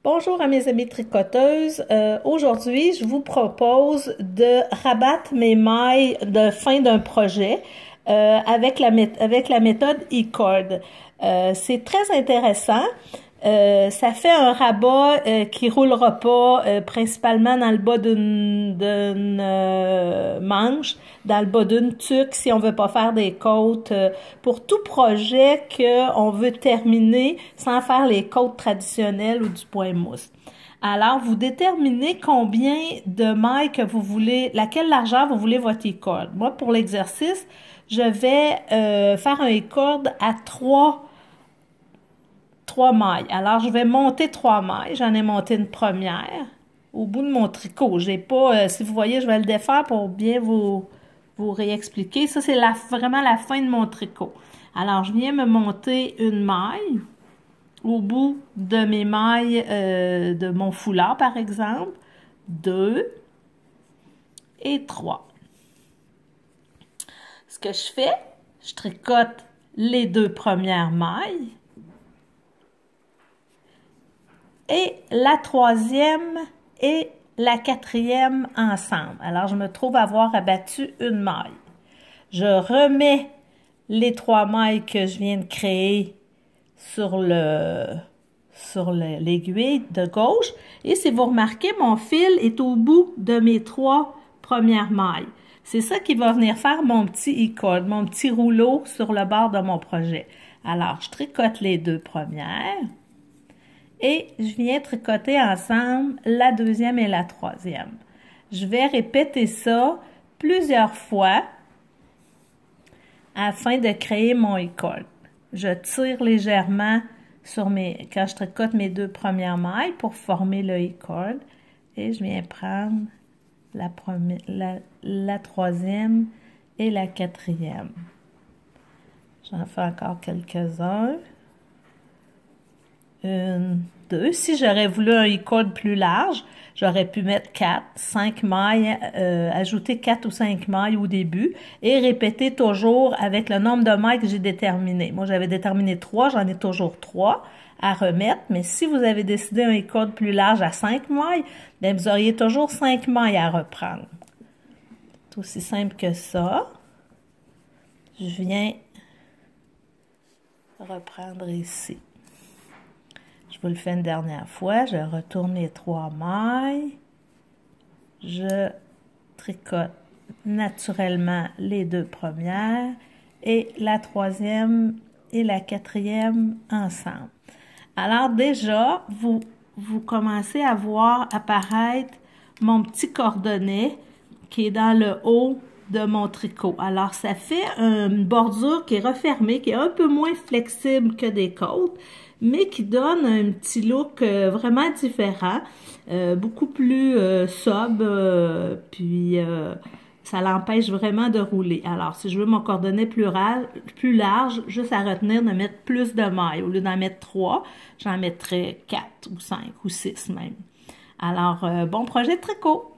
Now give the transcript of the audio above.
Bonjour à mes amies tricoteuses. Aujourd'hui, je vous propose de rabattre mes mailles de fin d'un projet avec la méthode E-cord. C'est très intéressant. Ça fait un rabat qui roulera pas principalement dans le bas d'une manche, dans le bas d'une tuque si on veut pas faire des côtes. Pour tout projet qu'on veut terminer sans faire les côtes traditionnelles ou du point mousse. Alors, vous déterminez combien de mailles que vous voulez, laquelle largeur vous voulez votre E-cord. Moi, pour l'exercice, je vais faire un E-cord à trois mailles. Alors, je vais monter 3 mailles. J'en ai monté une première au bout de mon tricot. J'ai pas, si vous voyez, je vais le défaire pour bien vous réexpliquer. Ça, c'est vraiment la fin de mon tricot. Alors, je viens me monter une maille au bout de mes mailles de mon foulard, par exemple. 2 et 3. Ce que je fais, je tricote les 2 premières mailles. Et la troisième et la quatrième ensemble. Alors, je me trouve avoir abattu une maille. Je remets les 3 mailles que je viens de créer sur l'aiguille de gauche. Et si vous remarquez, mon fil est au bout de mes 3 premières mailles. C'est ça qui va venir faire mon petit E-cord, mon petit rouleau sur le bord de mon projet. Alors, je tricote les 2 premières. Et je viens tricoter ensemble la deuxième et la troisième. Je vais répéter ça plusieurs fois afin de créer mon E-cord. Je tire légèrement quand je tricote mes 2 premières mailles pour former le E-cord. Et je viens prendre la troisième et la quatrième. J'en fais encore quelques-uns. 1, 2. Si j'aurais voulu un E-cord plus large, j'aurais pu mettre 4, 5 mailles, ajouter 4 ou 5 mailles au début et répéter toujours avec le nombre de mailles que j'ai déterminé. Moi, j'avais déterminé 3, j'en ai toujours 3 à remettre, mais si vous avez décidé un E-cord plus large à 5 mailles, bien, vous auriez toujours 5 mailles à reprendre. C'est aussi simple que ça. Je viens reprendre ici. Je vous le fais une dernière fois. Je retourne les 3 mailles. Je tricote naturellement les 2 premières et la troisième et la quatrième ensemble. Alors déjà, vous commencez à voir apparaître mon petit cordonnet qui est dans le haut de mon tricot. Alors, ça fait une bordure qui est refermée, qui est un peu moins flexible que des côtes, mais qui donne un petit look vraiment différent, beaucoup plus sobre, puis ça l'empêche vraiment de rouler. Alors, si je veux mon cordonnet plus large, juste à retenir de mettre plus de mailles. Au lieu d'en mettre 3, j'en mettrais 4 ou 5 ou 6 même. Alors, bon projet de tricot!